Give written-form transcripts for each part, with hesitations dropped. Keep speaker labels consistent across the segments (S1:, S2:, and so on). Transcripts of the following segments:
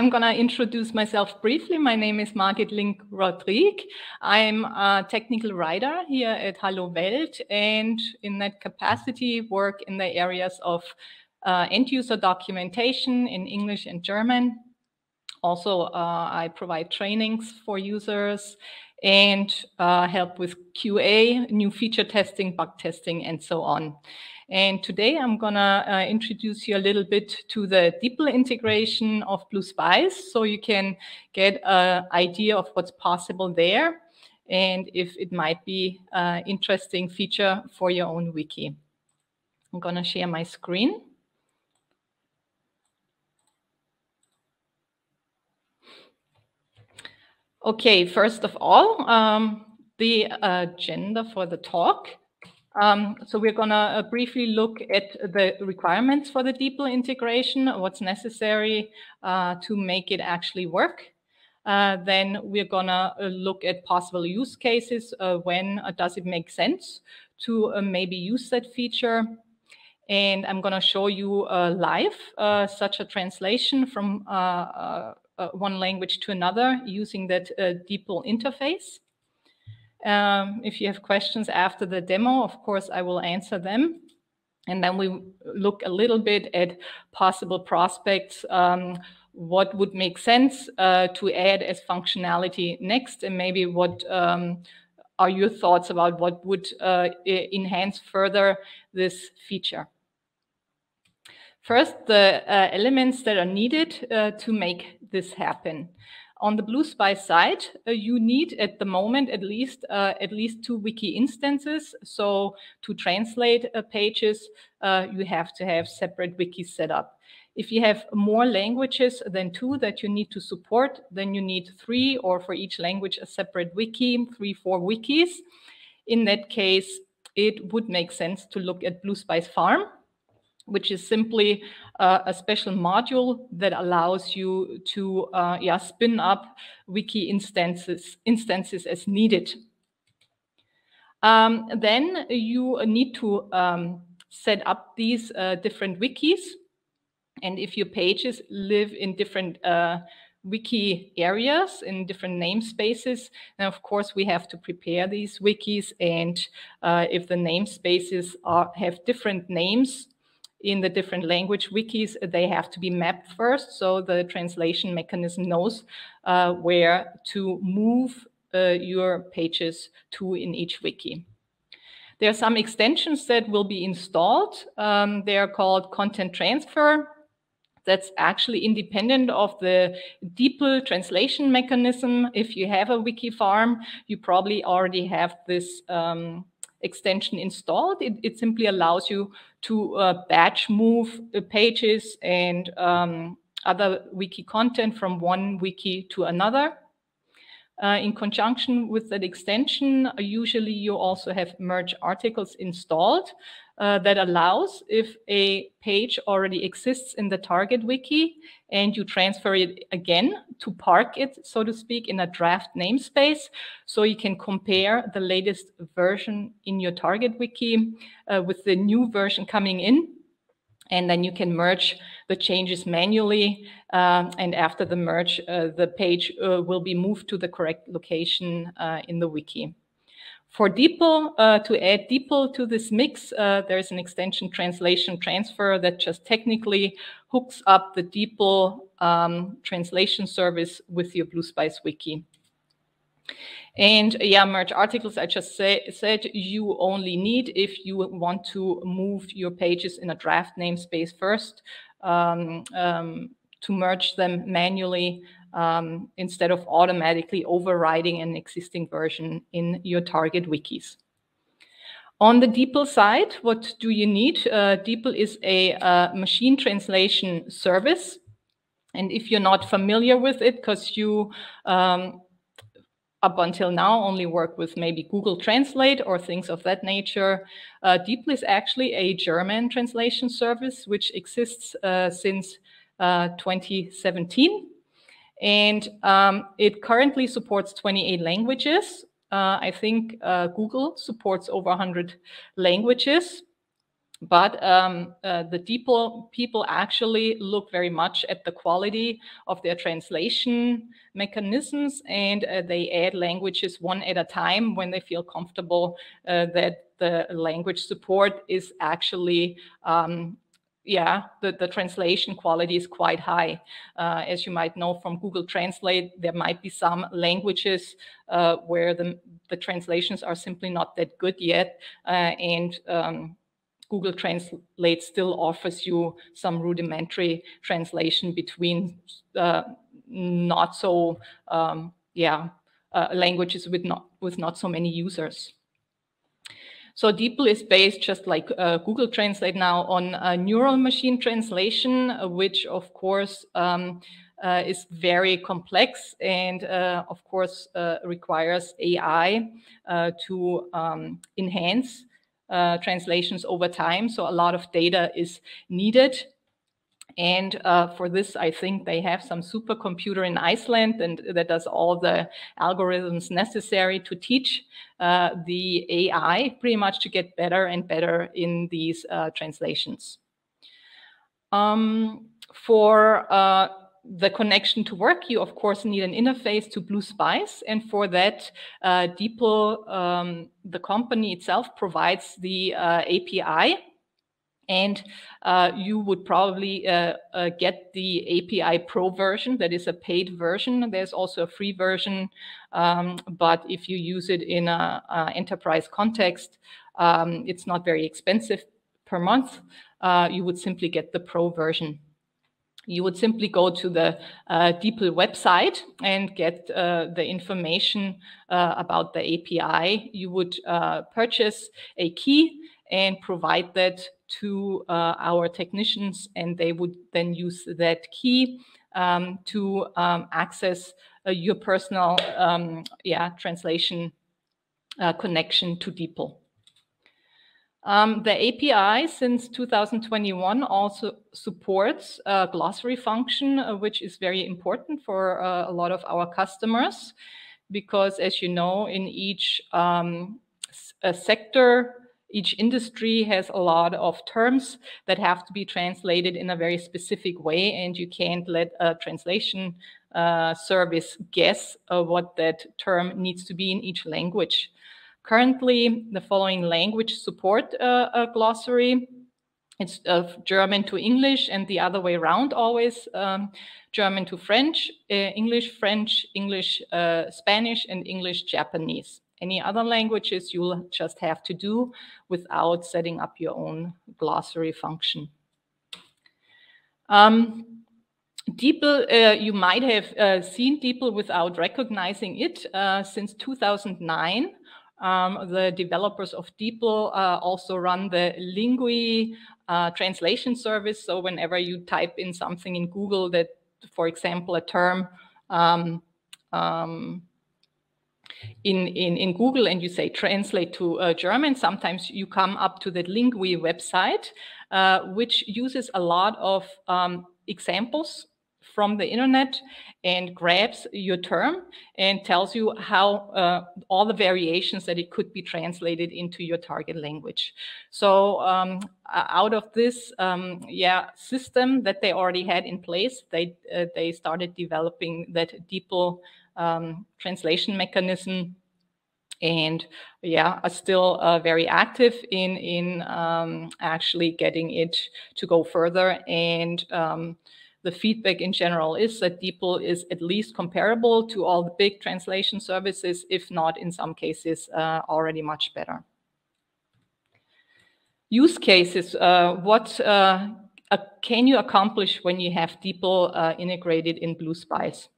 S1: I'm going to introduce myself briefly. My name is Margit Link-Rodrigue. I'm a technical writer here at Hallo Welt, and in that capacity work in the areas of end-user documentation in English and German. Also, I provide trainings for users and help with QA, new feature testing, bug testing, and so on. And today I'm gonna introduce you a little bit to the DeepL integration of BlueSpice, so you can get an idea of what's possible there and if it might be an interesting feature for your own wiki. I'm gonna share my screen. Okay, first of all, the agenda for the talk. So we're going to briefly look at the requirements for the DeepL integration, what's necessary to make it actually work. Then we're going to look at possible use cases. When does it make sense to maybe use that feature? And I'm going to show you live such a translation from one language to another using that DeepL interface. If you have questions after the demo, of course, I will answer them. And then we look a little bit at possible prospects, what would make sense to add as functionality next, and maybe what are your thoughts about what would enhance further this feature. First, the elements that are needed to make this happen. On the BlueSpice side, you need at the moment at least 2 wiki instances. So to translate pages, you have to have separate wikis set up. If you have more languages than 2 that you need to support, then you need 3, or for each language a separate wiki, 3, 4 wikis. In that case, it would make sense to look at BlueSpice Farm, which is simply a special module that allows you to spin up wiki instances as needed. Then you need to set up these different wikis. And if your pages live in different wiki areas, in different namespaces, then of course we have to prepare these wikis. And if the namespaces have different names, in the different language wikis, they have to be mapped first, so the translation mechanism knows where to move your pages to in each wiki. There are some extensions that will be installed. They are called content transfer. That's actually independent of the DeepL translation mechanism. If you have a wiki farm, you probably already have this extension installed. It simply allows you to batch move pages and other wiki content from one wiki to another. In conjunction with that extension, usually you also have merge articles installed that allows, if a page already exists in the target wiki and you transfer it again, to park it, so to speak, in a draft namespace, so you can compare the latest version in your target wiki with the new version coming in. And then you can merge the changes manually. And after the merge, the page will be moved to the correct location in the wiki. For DeepL, to add DeepL to this mix, there's an extension translation transfer that just technically hooks up the DeepL translation service with your BlueSpice wiki. And yeah, merge articles, I just said you only need if you want to move your pages in a draft namespace first to merge them manually instead of automatically overriding an existing version in your target wikis. On the DeepL side, what do you need? DeepL is a machine translation service. And if you're not familiar with it, because you up until now only work with maybe Google Translate or things of that nature, DeepL is actually a German translation service which exists since 2017. And it currently supports 28 languages. I think Google supports over 100 languages. But the DeepL people actually look very much at the quality of their translation mechanisms, and they add languages one at a time when they feel comfortable that the language support is actually the translation quality is quite high. As you might know from Google Translate, there might be some languages where the translations are simply not that good yet, and Google Translate still offers you some rudimentary translation between not so languages with not so many users. So DeepL is based, just like Google Translate now, on neural machine translation, which of course is very complex and of course requires AI to enhance translations over time. So a lot of data is needed. And for this, I think they have some supercomputer in Iceland, and that does all the algorithms necessary to teach the AI pretty much to get better and better in these translations. For the connection to work, you of course need an interface to BlueSpice, and for that, DeepL, the company itself, provides the API. And you would probably get the API Pro version, that is a paid version. There's also a free version, but if you use it in an enterprise context, it's not very expensive per month. You would simply get the Pro version. You would simply go to the DeepL website and get the information about the API. You would purchase a key and provide that to our technicians, and they would then use that key to access your personal translation connection to DeepL. The API since 2021 also supports Glossary Function, which is very important for a lot of our customers, because as you know, in each sector, each industry has a lot of terms that have to be translated in a very specific way, and you can't let a translation service guess what that term needs to be in each language. Currently, the following language support a glossary. It's German to English and the other way around always. German to French, English, French, English, Spanish, and English, Japanese. Any other languages you'll just have to do without setting up your own glossary function. DeepL, you might have seen DeepL without recognizing it. Since 2009, the developers of DeepL also run the Lingui translation service. So whenever you type in something in Google that, for example, a term in Google and you say translate to German, sometimes you come up to the Lingui website, which uses a lot of examples from the internet and grabs your term and tells you how all the variations that it could be translated into your target language. So out of this system that they already had in place, they started developing that DeepL translation mechanism, and are still very active in actually getting it to go further. And the feedback in general is that DeepL is at least comparable to all the big translation services, if not in some cases already much better. Use cases, what can you accomplish when you have DeepL integrated in BlueSpice?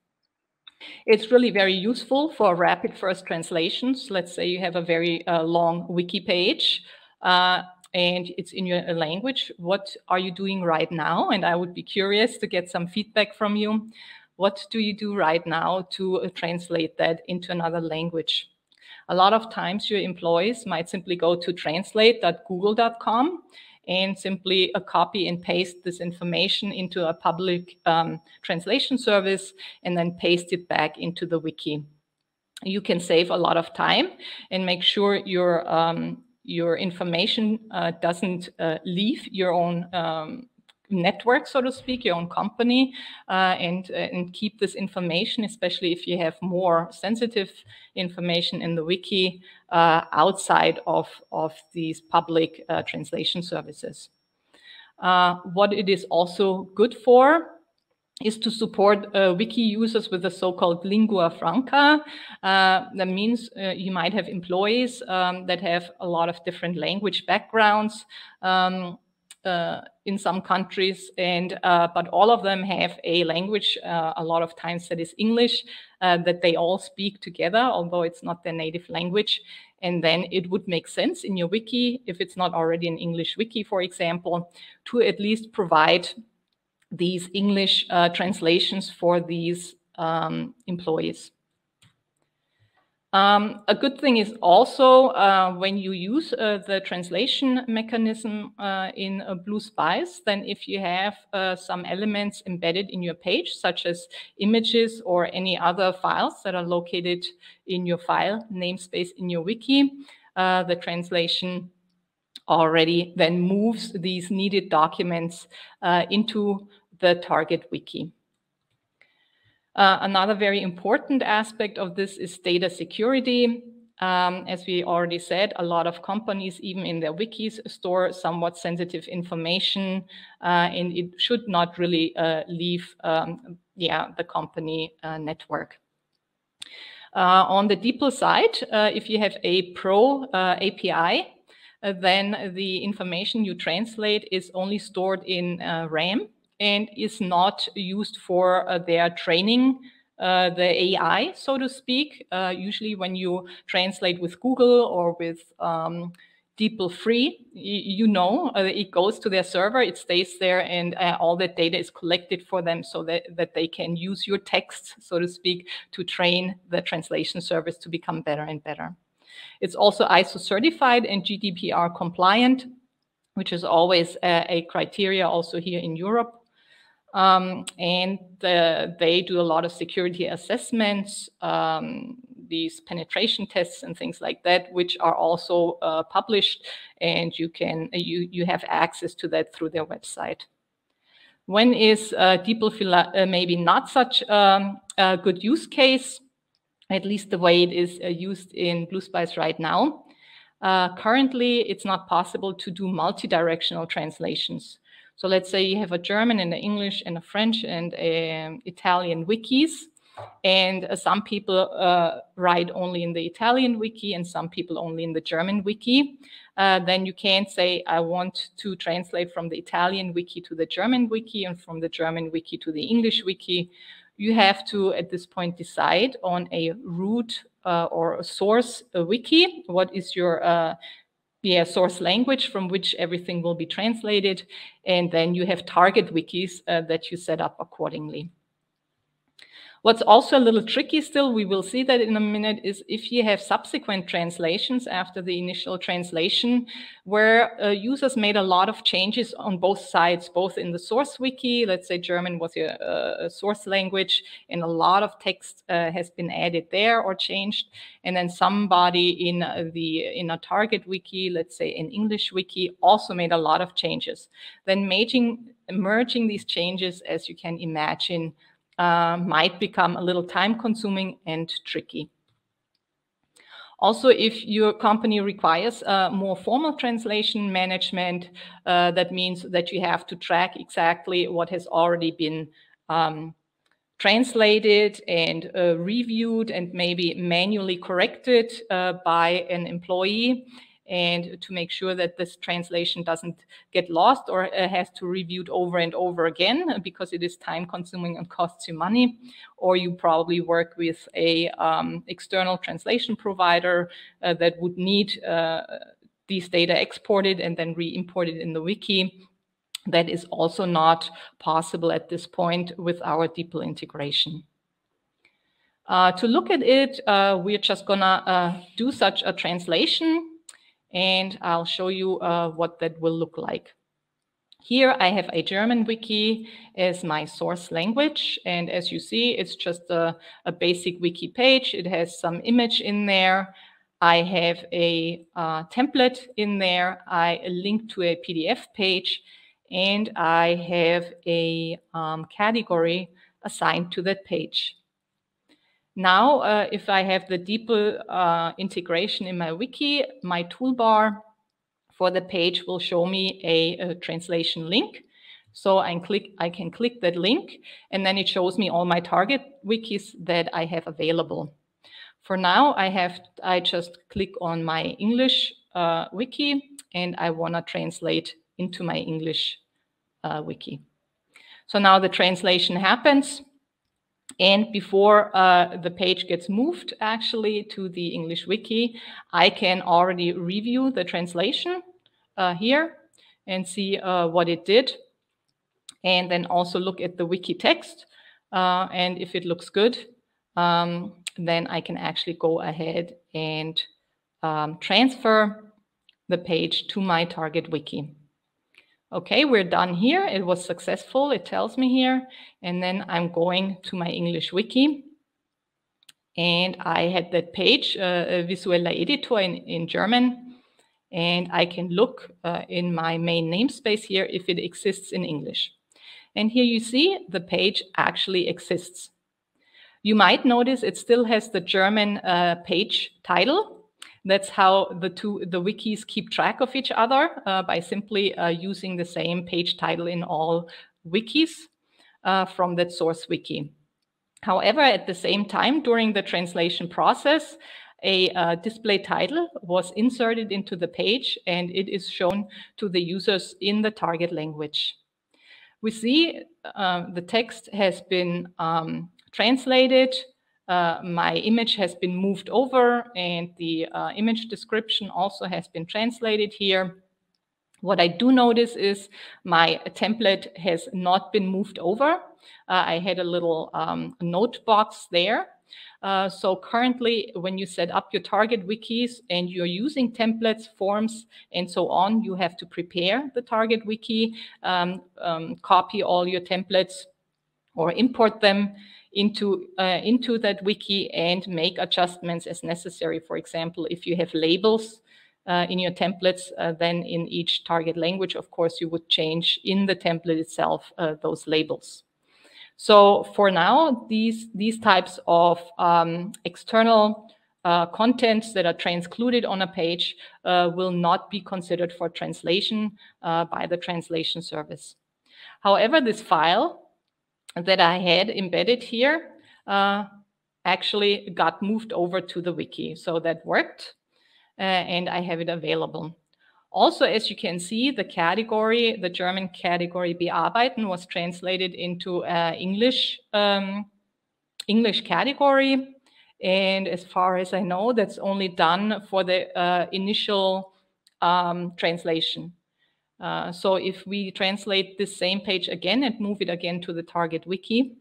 S1: It's really very useful for rapid first translations. Let's say you have a very long wiki page and it's in your language. What are you doing right now? And I would be curious to get some feedback from you. What do you do right now to translate that into another language? A lot of times your employees might simply go to translate.google.com and simply copy and paste this information into a public translation service and then paste it back into the wiki. You can save a lot of time and make sure your your information doesn't leave your own network, so to speak, your own company, and keep this information, especially if you have more sensitive information in the wiki, outside of these public translation services. What it is also good for is to support wiki users with the so-called lingua franca. That means you might have employees that have a lot of different language backgrounds in some countries, and but all of them have a language, a lot of times that is English, that they all speak together, although it's not their native language. And then it would make sense in your wiki, if it's not already an English wiki, for example, to at least provide these English translations for these employees. A good thing is also when you use the translation mechanism in BlueSpice, then if you have some elements embedded in your page, such as images or any other files that are located in your file namespace in your wiki, the translation already then moves these needed documents into the target wiki. Another very important aspect of this is data security. As we already said, a lot of companies, even in their wikis, store somewhat sensitive information, and it should not really leave the company network. On the DeepL side, if you have a Pro API, then the information you translate is only stored in RAM and is not used for their training, the AI, so to speak. Usually when you translate with Google or with DeepL free, it goes to their server, it stays there, and all that data is collected for them so that they can use your text, so to speak, to train the translation service to become better and better. It's also ISO certified and GDPR compliant, which is always a criteria also here in Europe. And they do a lot of security assessments, these penetration tests and things like that, which are also published, and you have access to that through their website. When is DeepL maybe not such a good use case, at least the way it is used in BlueSpice right now? Currently, it's not possible to do multi-directional translations. So let's say you have a German and an English and a French and Italian wikis, and some people write only in the Italian wiki and some people only in the German wiki. Then you can't say, I want to translate from the Italian wiki to the German wiki and from the German wiki to the English wiki. You have to, at this point, decide on a root or a source wiki. What is your source language from which everything will be translated? And then you have target wikis that you set up accordingly. What's also a little tricky still, we will see that in a minute, is if you have subsequent translations after the initial translation, where users made a lot of changes on both sides, both in the source wiki, let's say German was a source language, and a lot of text has been added there or changed, and then somebody in a target wiki, let's say an English wiki, also made a lot of changes. Then merging these changes, as you can imagine, might become a little time-consuming and tricky. Also, if your company requires more formal translation management, that means that you have to track exactly what has already been translated and reviewed and maybe manually corrected by an employee, and to make sure that this translation doesn't get lost or has to review it over and over again, because it is time consuming and costs you money. Or you probably work with a external translation provider that would need these data exported and then re-imported in the wiki. That is also not possible at this point with our DeepL integration. To look at it, we're just gonna do such a translation, and I'll show you what that will look like. Here I have a German wiki as my source language, and as you see, it's just a basic wiki page. It has some image in there. I have a template in there, a link to a PDF page, and I have a category assigned to that page. Now, if I have the DeepL integration in my wiki, my toolbar for the page will show me a translation link. So I can click that link, and then it shows me all my target wikis that I have available. For now, I just click on my English wiki, and I want to translate into my English wiki. So now the translation happens, and before the page gets moved actually to the English wiki, I can already review the translation here and see what it did, and then also look at the wiki text, and if it looks good, then I can actually go ahead and transfer the page to my target wiki. Okay, we're done here. It was successful, it tells me here. And then I'm going to my English wiki. And I had that page, Visueller Editor in German. And I can look in my main namespace here if it exists in English. And here you see the page actually exists. You might notice it still has the German page title. That's how the wikis keep track of each other by simply using the same page title in all wikis from that source wiki. However, at the same time, during the translation process, a display title was inserted into the page, and it is shown to the users in the target language. We see the text has been translated, my image has been moved over, and the image description also has been translated here. What I do notice is my template has not been moved over. I had a little note box there. So currently, when you set up your target wikis and you're using templates, forms, and so on, you have to prepare the target wiki, copy all your templates or import them into that wiki and make adjustments as necessary. For example, if you have labels in your templates, then in each target language, of course, you would change in the template itself those labels. So for now, these types of external contents that are transcluded on a page will not be considered for translation by the translation service. However, this file that I had embedded here actually got moved over to the wiki. So that worked, and I have it available. Also, as you can see, the category, the German category Bearbeiten was translated into English category. And as far as I know, that's only done for the initial translation. So if we translate this same page again and move it again to the target wiki,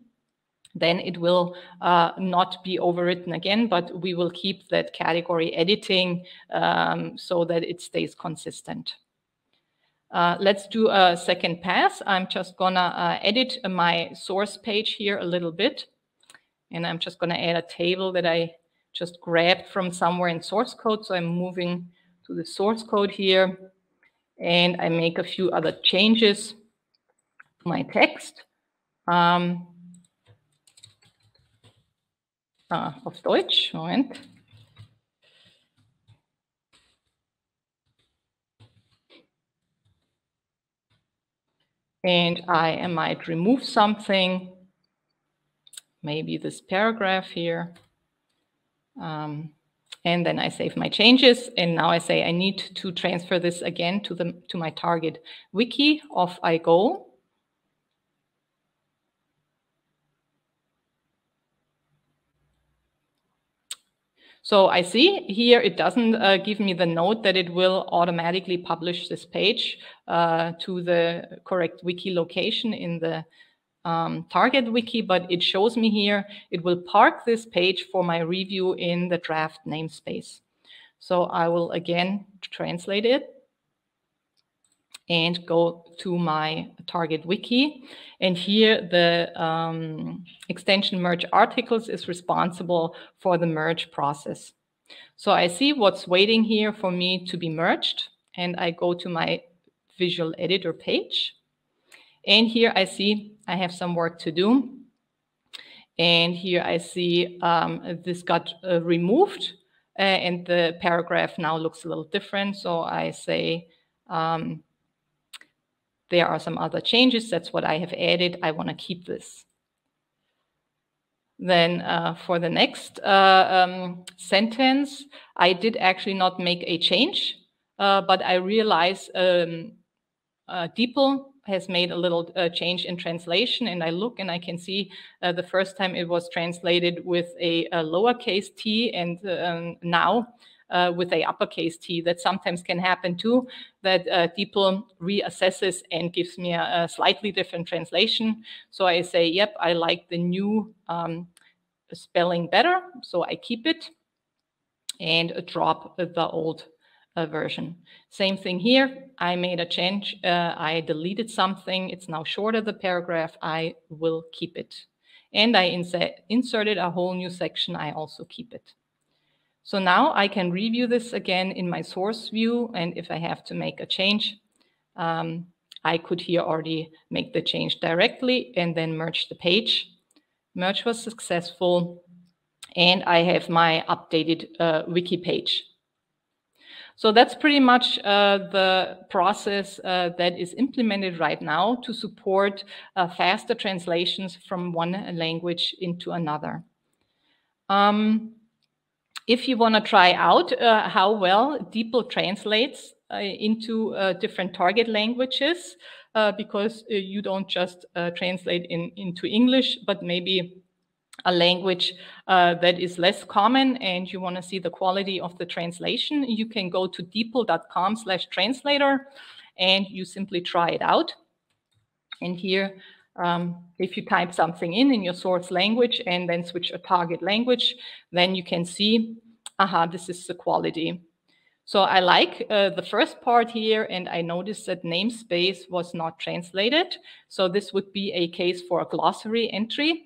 S1: then it will not be overwritten again, but we will keep that category editing so that it stays consistent. Let's do a second pass. I'm just gonna edit my source page here a little bit. And I'm just gonna add a table that I just grabbed from somewhere in source code. So I'm moving to the source code here, and I make a few other changes to my text. Auf Deutsch, Moment. And I might remove something, maybe this paragraph here. And then I save my changes. And now I say I need to transfer this again to my target wiki. Off I go. So I see here it doesn't give me the note that it will automatically publish this page to the correct wiki location in the target wiki, but it shows me here it will park this page for my review in the draft namespace. So I will again translate it and go to my target wiki. And here the extension merge articles is responsible for the merge process. So I see what's waiting here for me to be merged, and I go to my visual editor page. And here I see I have some work to do. And here I see this got removed, and the paragraph now looks a little different. So I say, there are some other changes. That's what I have added. I want to keep this. Then for the next sentence, I did actually not make a change, but I realize DeepL has made a little change in translation, and I look and I can see the first time it was translated with a lowercase t, and now with a uppercase t. That sometimes can happen too, that DeepL reassesses and gives me a slightly different translation. So I say, yep, I like the new spelling better, so I keep it and drop the old version. Same thing here. I made a change. I deleted something. It's now shorter, the paragraph. I will keep it. And I inserted a whole new section. I also keep it. So now I can review this again in my source view. And if I have to make a change, I could here already make the change directly and then merge the page. Merge was successful. And I have my updated wiki page. So that's pretty much the process that is implemented right now to support faster translations from one language into another. If you want to try out how well DeepL translates into different target languages, because you don't just translate into English, but maybe a language that is less common, and you want to see the quality of the translation, you can go to deepl.com/translator and you simply try it out. And here, if you type something in your source language and then switch a target language, then you can see, aha, this is the quality. So I like the first part here, and I noticed that namespace was not translated. So this would be a case for a glossary entry.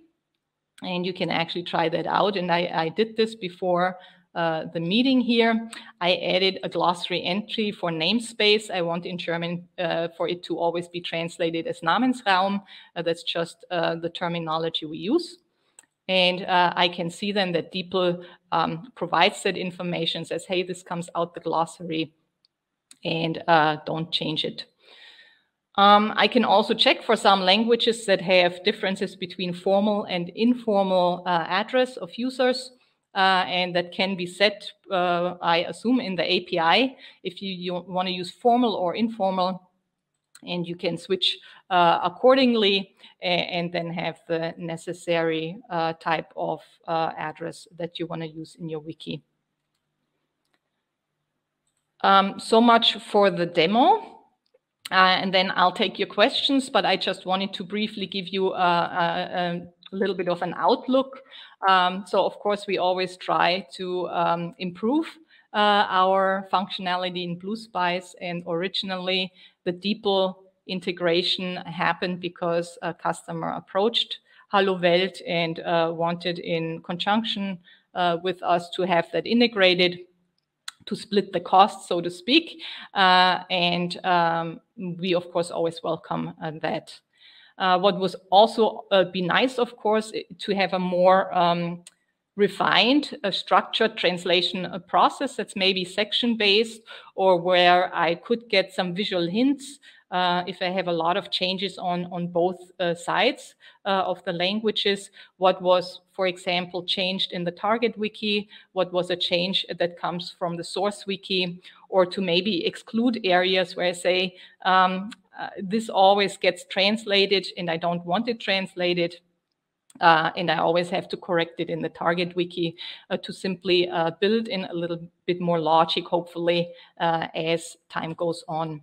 S1: And you can actually try that out. And I did this before the meeting here. I added a glossary entry for namespace. I want in German for it to always be translated as Namensraum. That's just the terminology we use. And I can see then that DeepL provides that information, says, hey, this comes out the glossary, and don't change it. I can also check for some languages that have differences between formal and informal address of users, and that can be set, I assume, in the API if you want to use formal or informal, and you can switch accordingly and then have the necessary type of address that you want to use in your wiki. So much for the demo. And then I'll take your questions, but I just wanted to briefly give you a little bit of an outlook. So of course, we always try to improve our functionality in BlueSpice, and originally the DeepL integration happened because a customer approached Hallo Welt and wanted, in conjunction with us, to have that integrated, to split the cost, so to speak. And we, of course, always welcome that. What was also be nice, of course, to have a more refined, structured translation process that's maybe section-based, or where I could get some visual hints if I have a lot of changes on both sides of the languages. What was, for example, changed in the target wiki? What was a change that comes from the source wiki? Or to maybe exclude areas where I say, this always gets translated and I don't want it translated. And I always have to correct it in the target wiki to simply build in a little bit more logic, hopefully, as time goes on.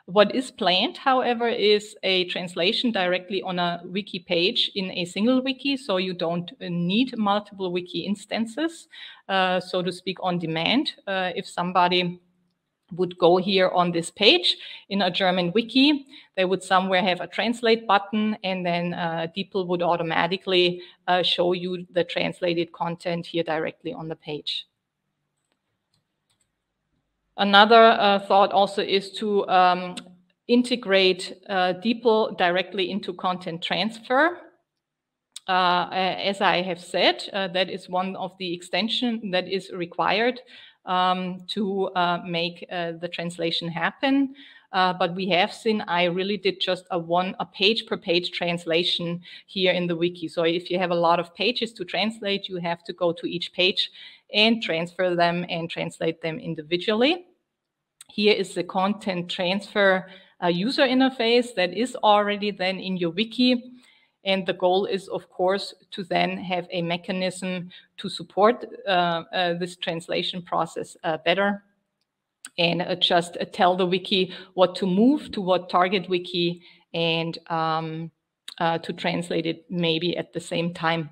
S1: What is planned, however, is a translation directly on a wiki page in a single wiki, so you don't need multiple wiki instances, so to speak, on demand. If somebody would go here on this page in a German wiki, they would somewhere have a translate button, and then DeepL would automatically show you the translated content here directly on the page. Another thought also is to integrate DeepL directly into content transfer. As I have said, that is one of the extensions that is required to make the translation happen. But we have seen, I really did just a page per page translation here in the wiki. So if you have a lot of pages to translate, you have to go to each page and transfer them and translate them individually. Here is the content transfer user interface that is already then in your wiki. And the goal is, of course, to then have a mechanism to support this translation process better, and just tell the wiki what to move to what target wiki, and to translate it maybe at the same time.